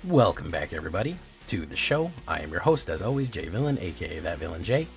Welcome back, everybody, to the show. I am your host, as always, Jay Villain, aka That Villain Jay.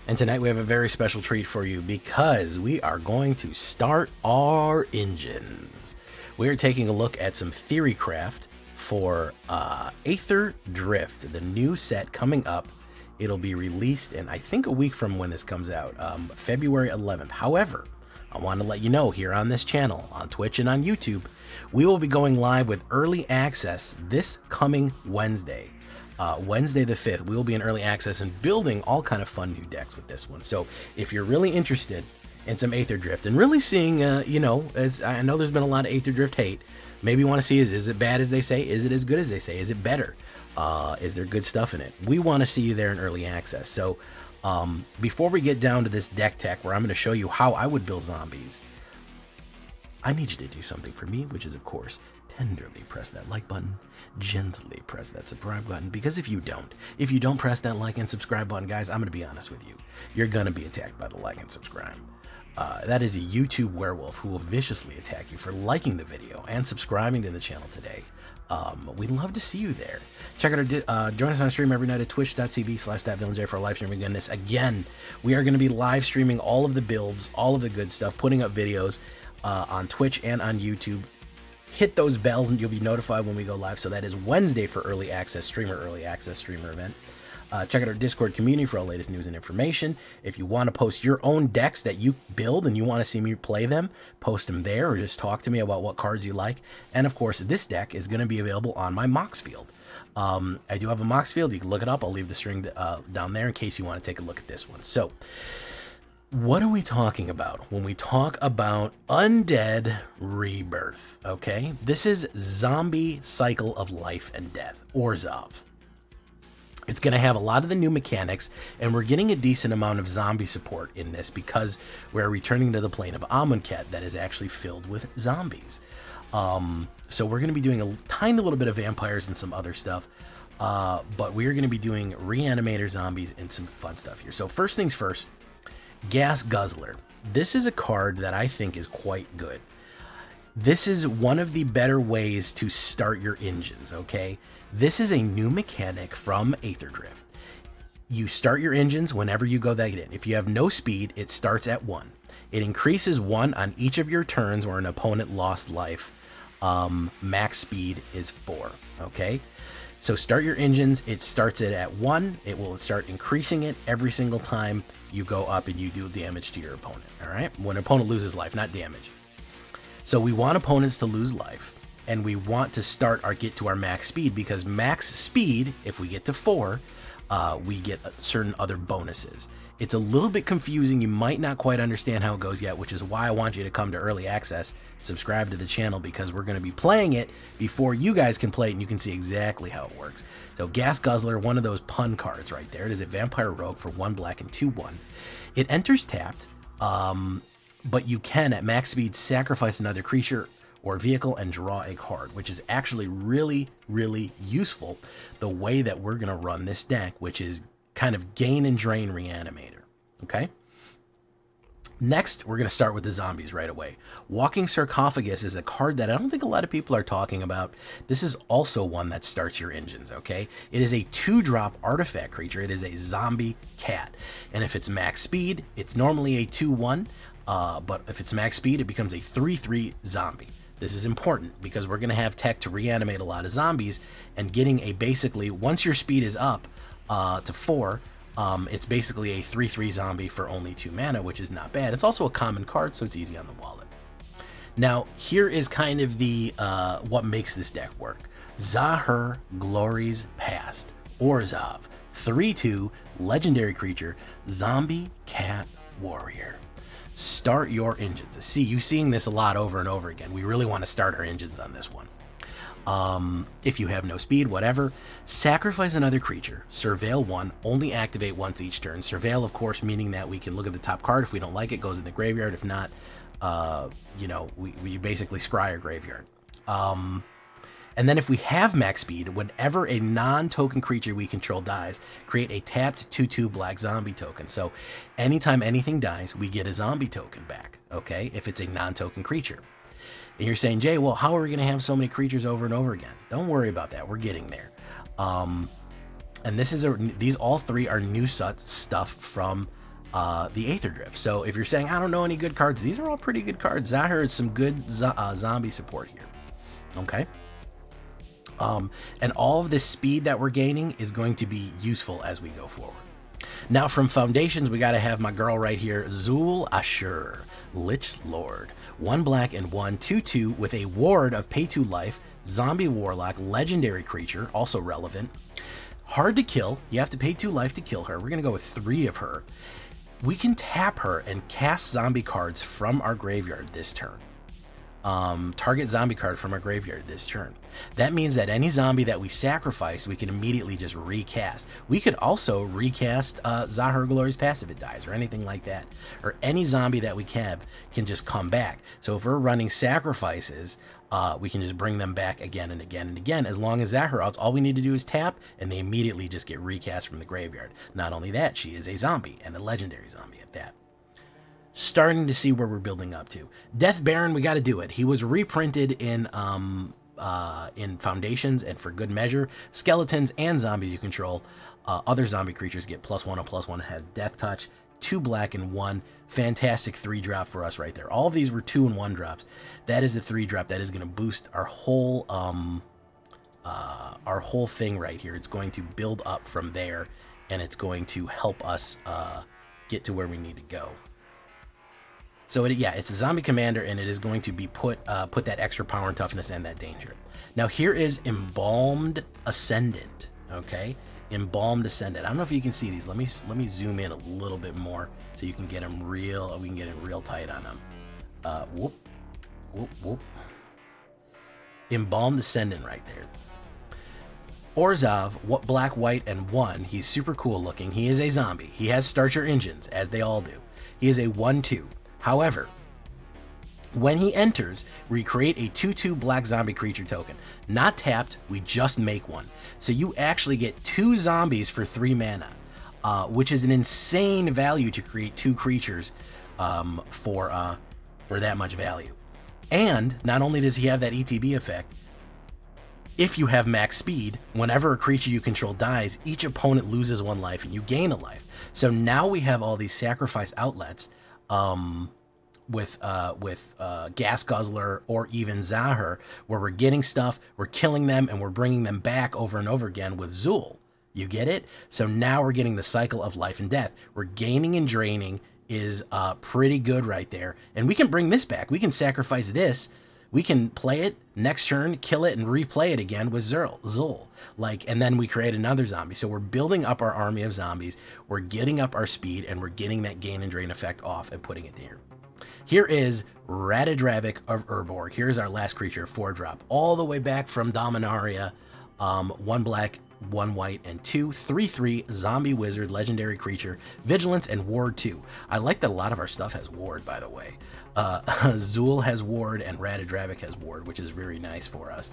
And tonight we have a very special treat for you because we are going to start our engines. We are taking a look at some theory craft for Aetherdrift, the new set coming up. It'll be released in, I think, a week from when this comes out, February 11th. However, I want to let you know here on this channel, on Twitch and on YouTube, we will be going live with early access this coming Wednesday. Wednesday the 5th, we will be in early access and building all kind of fun new decks with this one. So if you're really interested in some Aetherdrift and really seeing, as I know there's been a lot of Aetherdrift hate, maybe you want to see is it bad as they say? Is it as good as they say? Is it better? Is there good stuff in it? We want to see you there in early access. So before we get down to this deck tech where I'm going to show you how I would build zombies, I need you to do something for me, which is, of course, tenderly press that like button, gently press that subscribe button, because if you don't press that like and subscribe button, guys, I'm going to be honest with you. You're going to be attacked by the like and subscribe. That is a YouTube werewolf who will viciously attack you for liking the video and subscribing to the channel today. We'd love to see you there. Check out our join us on stream every night at twitch.tv/thatvillainj for live streaming goodness. Again, we are going to be live streaming all of the builds, all of the good stuff, putting up videos on Twitch and on YouTube. Hit those bells and you'll be notified when we go live. So that is Wednesday for early access streamer event. Check out our Discord community for all latest news and information. If you want to post your own decks that you build and you want to see me play them, post them there or just talk to me about what cards you like. And of course, this deck is going to be available on my Moxfield. I do have a Moxfield. You can look it up. I'll leave the string down there in case you want to take a look at this one. So what are we talking about when we talk about Undead Rebirth? Okay, this is Zombie Cycle of Life and Death, ORZHOV. It's going to have a lot of the new mechanics, and we're getting a decent amount of zombie support in this because we're returning to the plane of Amonkhet that is actually filled with zombies. So we're going to be doing a tiny little bit of vampires and some other stuff, but we're going to be doing Reanimator zombies and some fun stuff here. So first things first, Gas Guzzler. This is a card that I think is quite good. This is one of the better ways to start your engines, okay? This is a new mechanic from Aetherdrift. You start your engines whenever you go that in. If you have no speed, it starts at 1. It increases 1 on each of your turns where an opponent lost life. Max speed is 4, okay? So start your engines, it starts it at 1. It will start increasing it every single time you go up and you do damage to your opponent, all right? When an opponent loses life, not damage. So we want opponents to lose life, and we want to get to our max speed, because max speed, if we get to 4, we get certain other bonuses. It's a little bit confusing. You might not quite understand how it goes yet, which is why I want you to come to early access, subscribe to the channel, because we're going to be playing it before you guys can play it and you can see exactly how it works. So Gas Guzzler, one of those pun cards right there. It is a vampire rogue for 1 black and 2/1. It enters tapped, but you can at max speed sacrifice another creature or vehicle and draw a card, which is actually really, really useful the way that we're going to run this deck, which is kind of gain and drain Reanimator, okay? Next, we're going to start with the zombies right away. Walking Sarcophagus is a card that I don't think a lot of people are talking about. This is also one that starts your engines, okay? It is a 2-drop artifact creature. It is a zombie cat. And if it's max speed, it's normally a 2/1, but if it's max speed, it becomes a 3/3 zombie. This is important because we're going to have tech to reanimate a lot of zombies, and getting a basically, once your speed is up to 4, it's basically a 3/3 zombie for only 2 mana, which is not bad. It's also a common card, so it's easy on the wallet. Now, here is kind of the what makes this deck work. Zahur Glory's Past, ORZHOV, 3/2, legendary creature, zombie cat warrior. Start your engines. See, you're seeing this a lot over and over again. We really want to start our engines on this one. If you have no speed, whatever, sacrifice another creature, surveil 1, only activate once each turn. Surveil, of course, meaning that we can look at the top card. If we don't like it, goes in the graveyard. If not, we basically scry our graveyard. And then if we have max speed, whenever a non-token creature we control dies, create a tapped 2/2 black zombie token. So anytime anything dies, we get a zombie token back, okay, if it's a non-token creature. And you're saying, Jay, well, how are we going to have so many creatures over and over again? Don't worry about that. We're getting there. And these all three are new stuff from the Aetherdrift. So if you're saying, I don't know any good cards, these are all pretty good cards. Zahur is some good zombie support here. Okay. And all of this speed that we're gaining is going to be useful as we go forward. Now from foundations, we got to have my girl right here, Zul Ashur, Lich Lord. 1 black and 1, 2/2 with a ward of pay 2 life, zombie warlock, legendary creature, also relevant. Hard to kill. You have to pay 2 life to kill her. We're going to go with 3 of her. We can tap her and cast zombie cards from our graveyard this turn. Target zombie card from our graveyard this turn. That means that any zombie that we sacrifice, we can immediately just recast. We could also recast Zahur Glory's passive if it dies, or anything like that. Or any zombie that we have can just come back. So if we're running sacrifices, we can just bring them back again and again and again. As long as Zahur outs, all we need to do is tap, and they immediately just get recast from the graveyard. Not only that, she is a zombie, and a legendary zombie at that. Starting to see where we're building up to. Death Baron, we got to do it. He was reprinted in Foundations, and for good measure, skeletons and zombies you control. Other zombie creatures get +1 and +1 and have Death Touch. 2 black and 1. Fantastic 3-drop for us right there. All of these were 2 and 1 drops. That is a 3-drop that is going to boost our whole thing right here. It's going to build up from there, and it's going to help us get to where we need to go. So it's a zombie commander, and it is going to be put that extra power and toughness and that danger. Now here is Embalmed Ascendant. Okay, Embalmed Ascendant. I don't know if you can see these. Let me zoom in a little bit more so you can get them real. We can get it real tight on them. Whoop, whoop, whoop. Embalmed Ascendant right there. ORZHOV, what black, white, and 1. He's super cool looking. He is a zombie. He has starter engines, as they all do. He is a 1/2. However, when he enters, we create a 2/2 black zombie creature token. Not tapped, we just make one. So you actually get 2 zombies for 3 mana, which is an insane value to create 2 creatures for that much value. And not only does he have that ETB effect, if you have max speed, whenever a creature you control dies, each opponent loses 1 life and you gain a life. So now we have all these sacrifice outlets with Gas Guzzler or even Zahur, where we're getting stuff, we're killing them, and we're bringing them back over and over again with Zul. You get it? So now we're getting the cycle of life and death. We're gaining and draining is pretty good right there. And we can bring this back. We can sacrifice this. We can play it next turn, kill it, and replay it again with Zul. And then we create another zombie. So we're building up our army of zombies. We're getting up our speed, and we're getting that gain and drain effect off and putting it there. Here is Aetherdrift of Urborg. Here's our last creature, 4-drop. All the way back from Dominaria. 1 black, 1 white, and 2. 3/3 zombie wizard, legendary creature, vigilance, and ward 2. I like that a lot of our stuff has ward, by the way. Zul has ward, and Aetherdrift has ward, which is very nice for us.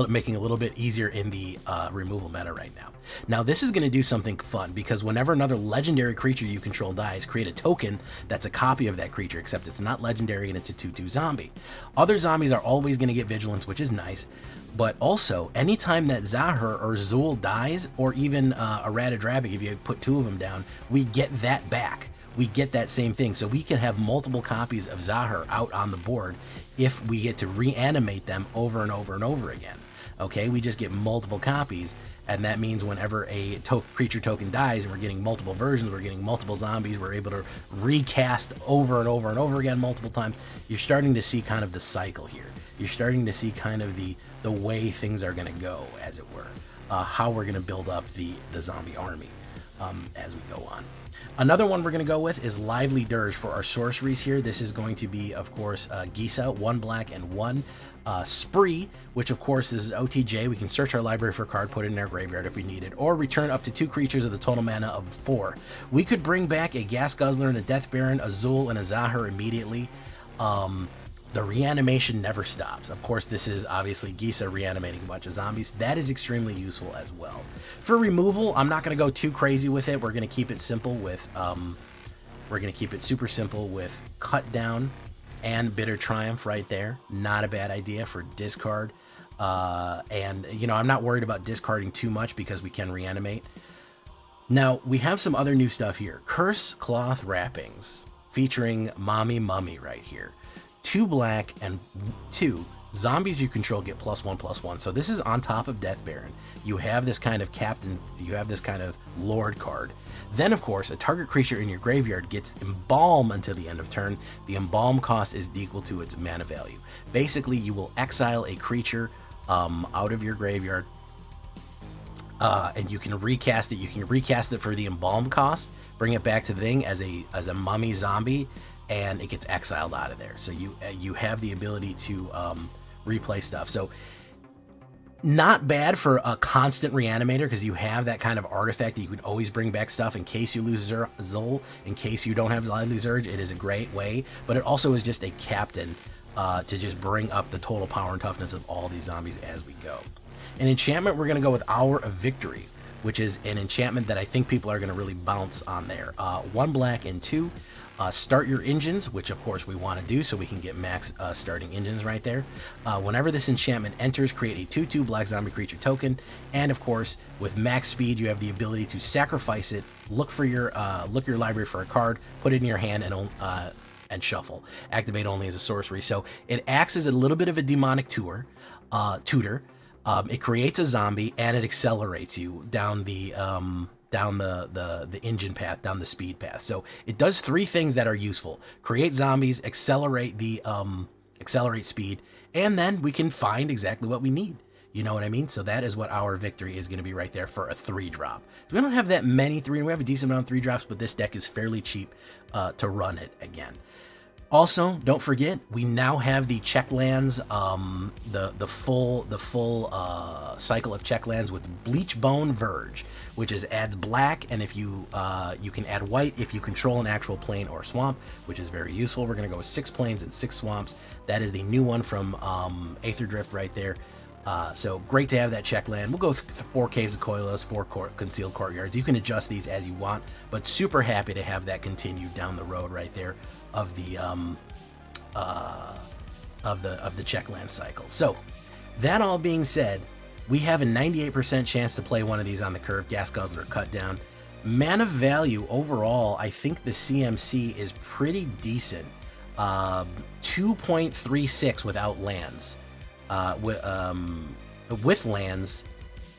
Making it a little bit easier in the removal meta right now. Now this is going to do something fun, because whenever another legendary creature you control dies, create a token that's a copy of that creature, except it's not legendary and it's a 2/2 zombie. Other zombies are always going to get vigilance, which is nice, but also anytime that Zahur or Zul dies, or even a Aetherdrift, if you put 2 of them down, we get that back. We get that same thing. So we can have multiple copies of Zahur out on the board if we get to reanimate them over and over and over again. Okay, we just get multiple copies, and that means whenever a creature token dies, and we're getting multiple versions, we're getting multiple zombies, we're able to recast over and over and over again multiple times. You're starting to see kind of the cycle here. You're starting to see kind of the way things are going to go, as it were, how we're going to build up the zombie army as we go on. Another one we're going to go with is Lively Dirge for our sorceries here. This is going to be, of course, Gisa, 1 black and 1. Spree, which of course is OTJ. We can search our library for a card, put it in our graveyard if we need it, or return up to 2 creatures of the total mana of 4. We could bring back a Gas Guzzler and a Death Baron, a Zul, and a Zahur immediately. The reanimation never stops. Of course, this is obviously Gisa reanimating a bunch of zombies. That is extremely useful as well. For removal, I'm not going to go too crazy with it. We're going to keep it simple with, super simple with Cut Down, and Bitter Triumph right there. Not a bad idea for discard. And, you know, I'm not worried about discarding too much because we can reanimate. Now, we have some other new stuff here. Curse Cloth Wrappings, featuring Mommy Mummy right here. 2 black and 2 zombies you control get +1/+1. So this is on top of Death Baron. You have this kind of captain, you have this kind of lord card. Then, of course, a target creature in your graveyard gets Embalm until the end of turn. The Embalm cost is equal to its mana value. Basically, you will exile a creature out of your graveyard, and you can recast it. You can recast it for the Embalm cost, bring it back to the thing as a mummy zombie, and it gets exiled out of there. So you have the ability to replay stuff. So not bad for a constant reanimator, because you have that kind of artifact that you can always bring back stuff in case you lose Zul, in case you don't have Lively Surge. It is a great way, but it also is just a captain to just bring up the total power and toughness of all these zombies as we go. An enchantment, we're going to go with Hour of Victory, which is an enchantment that I think people are going to really bounce on there. 1 black and 2. Start your engines, which of course we want to do so we can get max starting engines right there. Whenever this enchantment enters, create a 2/2 black zombie creature token, and of course with max speed you have the ability to sacrifice it, look your library for a card, put it in your hand, and shuffle. Activate only as a sorcery. So it acts as a little bit of a demonic tutor. It creates a zombie and it accelerates you down the engine path, down the speed path. So it does 3 things that are useful: create zombies, accelerate speed, and then we can find exactly what we need. You know what I mean? So that is what our victory is going to be right there for a 3-drop. So we don't have that many 3, we have a decent amount of 3-drops, but this deck is fairly cheap to run it again. Also, don't forget, we now have the check lands, the full cycle of check lands with Bleachbone Verge, which adds black, and if you can add white if you control an actual plain or swamp, which is very useful. We're gonna go with 6 plains and 6 swamps. That is the new one from Aetherdrift right there. So great to have that check land. We'll go with 4 Caves of Koilos, 4 Concealed Courtyards. You can adjust these as you want, but super happy to have that continue down the road right there of the check land cycle. So that all being said, we have a 98% chance to play one of these on the curve. Gas Guzzler Cut Down. Mana value overall, I think the CMC is pretty decent. 2.36 without lands. With lands,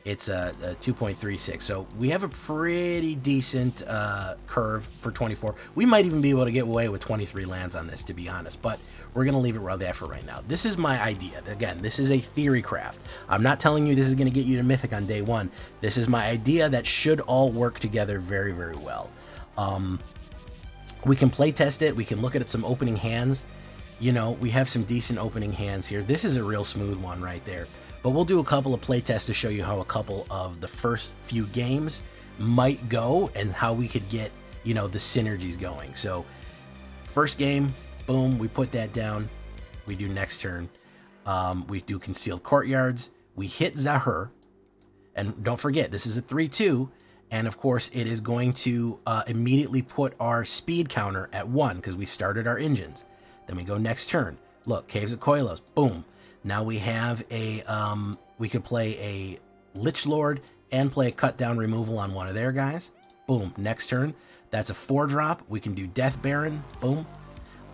it's a 2.36. So we have a pretty decent curve for 24. We might even be able to get away with 23 lands on this, to be honest, but we're going to leave it where they're at for right now. This is my idea. Again, this is a theory craft. I'm not telling you this is going to get you to Mythic on day 1. This is my idea that should all work together very, very well. We can play test it. We can look at some opening hands. You know, we have some decent opening hands here. This is a real smooth one right there. But we'll do a couple of play tests to show you how a couple of the first few games might go and how we could get, you know, the synergies going. So first game, boom, we put that down. We do next turn. We do Concealed Courtyards. We hit Zahur. And don't forget, this is a 3/2. And of course, it is going to immediately put our speed counter at 1 because we started our engines. Then we go next turn. Look, Caves of Koilos. Boom. Now we have a, we could play a Lich Lord and play a Cut Down Removal on one of their guys. Boom. Next turn. That's a 4-drop. We can do Death Baron. Boom.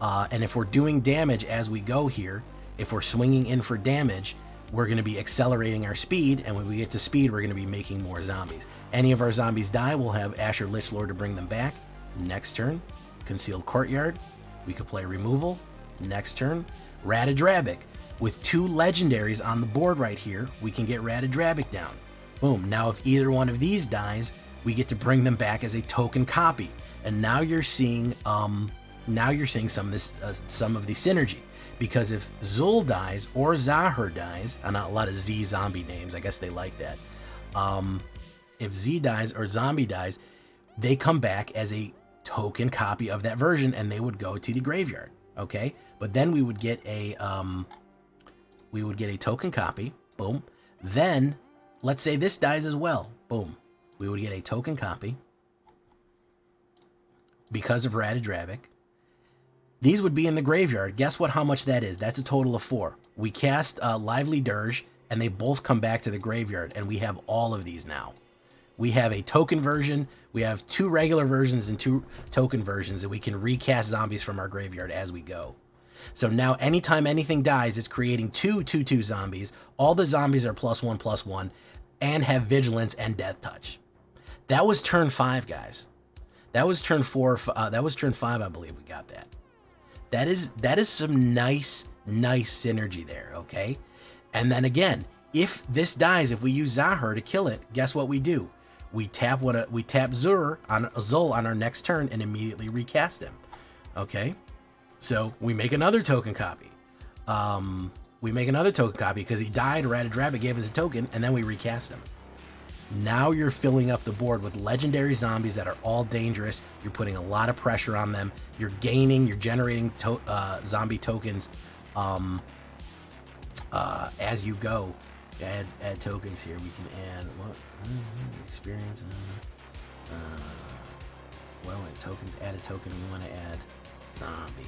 And if we're doing damage as we go here, if we're swinging in for damage, we're going to be accelerating our speed. And when we get to speed, we're going to be making more zombies. Any of our zombies die, we'll have Asher Lich Lord to bring them back. Next turn. Concealed Courtyard. We could play Removal. Next turn, Ratadrabic. With 2 legendaries on the board right here, we can get Ratadrabic down. Boom. Now if either one of these dies, we get to bring them back as a token copy. And now you're seeing some of this some of the synergy. Because if Zul dies or Zahur dies, and a lot of Z zombie names, I guess they like that. If Z dies or zombie dies, they come back as a token copy of that version, and they would go to the graveyard. Okay, but then we would get a token copy. Boom. Then let's say this dies as well. Boom. We would get a token copy because of Ratadrabic. These would be in the graveyard. Guess what? How much that is? That's a total of 4. We cast Lively Dirge, and they both come back to the graveyard, and we have all of these now. We have a token version. We have 2 regular versions and 2 token versions, and we can recast zombies from our graveyard as we go. So now anytime anything dies, it's creating 2 2/2 zombies. All the zombies are +1/+1 and have vigilance and death touch. That was turn 5, guys. That was turn 4. That was turn 5, I believe we got that. That is some nice synergy there, okay? And then again, if this dies, if we use Zahur to kill it, guess what we do? We tap Zahur on Zul on our next turn and immediately recast him. Okay? So we make another token copy. Because he died, Aetherdrift gave us a token, and then we recast him. Now you're filling up the board with legendary zombies that are all dangerous. You're putting a lot of pressure on them. You're generating zombie tokens as you go. Add tokens here. We can add what? Experience. Tokens. Add a token. We want to add zombie.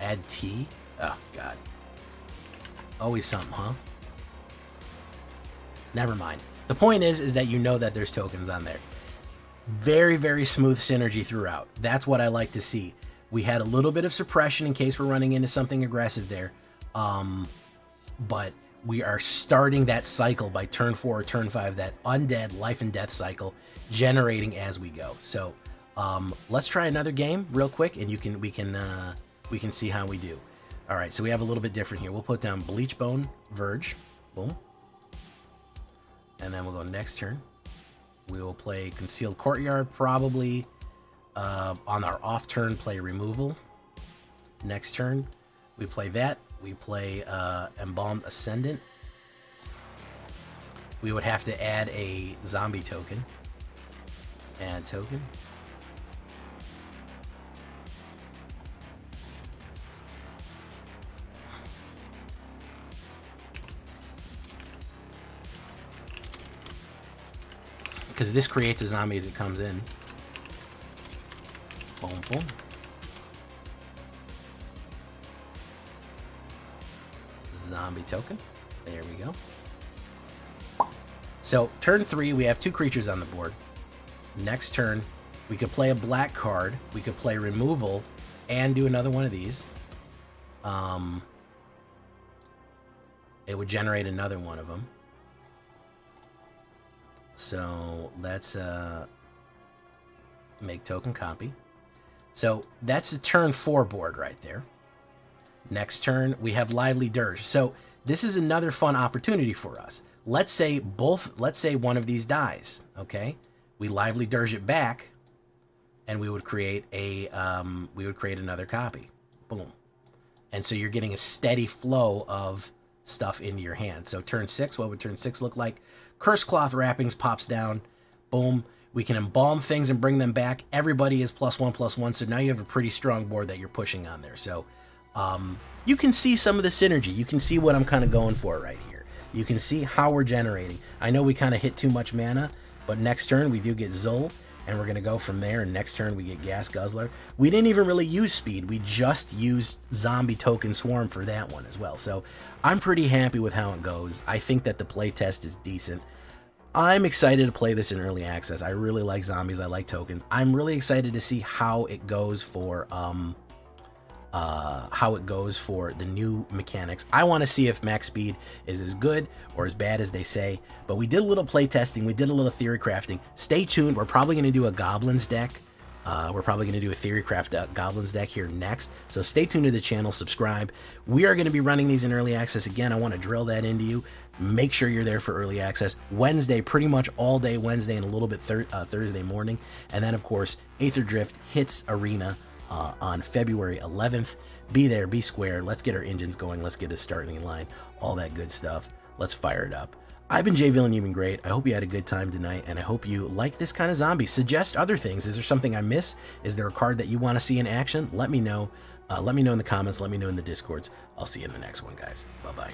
Add T. Oh God. Always something, huh? Never mind. The point is that you know that there's tokens on there. Very, very smooth synergy throughout. That's what I like to see. We had a little bit of suppression in case we're running into something aggressive there. But we are starting that cycle by turn 4 or turn 5, that undead life and death cycle, generating as we go. So let's try another game real quick, and we can see how we do. All right, so we have a little bit different here. We'll put down Bleachbone Verge. Boom. And then we'll go next turn. We will play Concealed Courtyard, probably. On our off turn, play Removal. Next turn, we play that. We play Embalmed Ascendant. We would have to add a zombie token. Add token. Because this creates a zombie as it comes in. Boom, boom. Zombie token. There we go. So, turn 3, we have 2 creatures on the board. Next turn, we could play a black card. We could play Removal and do another one of these. It would generate another one of them. So let's make token copy. So that's a turn 4 board right there. Next turn, we have Lively Dirge. So this is another fun opportunity for us. Let's say one of these dies, okay? We Lively Dirge it back, and we would create another copy. Boom. And so you're getting a steady flow of stuff into your hand. So turn 6, what would turn 6 look like? Curse Cloth Wrappings pops down. Boom. We can embalm things and bring them back. Everybody is +1/+1, so now you have a pretty strong board that you're pushing on there. So you can see some of the synergy. You can see what I'm kind of going for right here. You can see how we're generating. I know we kind of hit too much mana, but next turn we do get Zul, and we're going to go from there, and next turn we get Gas Guzzler. We didn't even really use speed. We just used Zombie Token Swarm for that one as well. So I'm pretty happy with how it goes. I think that the playtest is decent. I'm excited to play this in early access. I really like zombies. I like tokens. I'm really excited to see how it goes for the new mechanics. I want to see if max speed is as good or as bad as they say. But we did a little play testing. We did a little theory crafting. Stay tuned. We're probably going to do a goblins deck. We're probably going to do a theory craft goblins deck here next. So stay tuned to the channel. Subscribe. We are going to be running these in early access. Again, I want to drill that into you. Make sure you're there for early access. Wednesday, pretty much all day Wednesday and a little bit Thursday morning. And then, of course, Aetherdrift hits Arena on February 11th. Be there, be square. Let's get our engines going. Let's get a starting line. All that good stuff. Let's fire it up. I've been Jay Villainy. You've been great. I hope you had a good time tonight, and I hope you like this kind of zombie. Suggest other things. Is there something I miss? Is there a card that you want to see in action? Let me know. Let me know in the comments. Let me know in the Discords. I'll see you in the next one, guys. Bye-bye.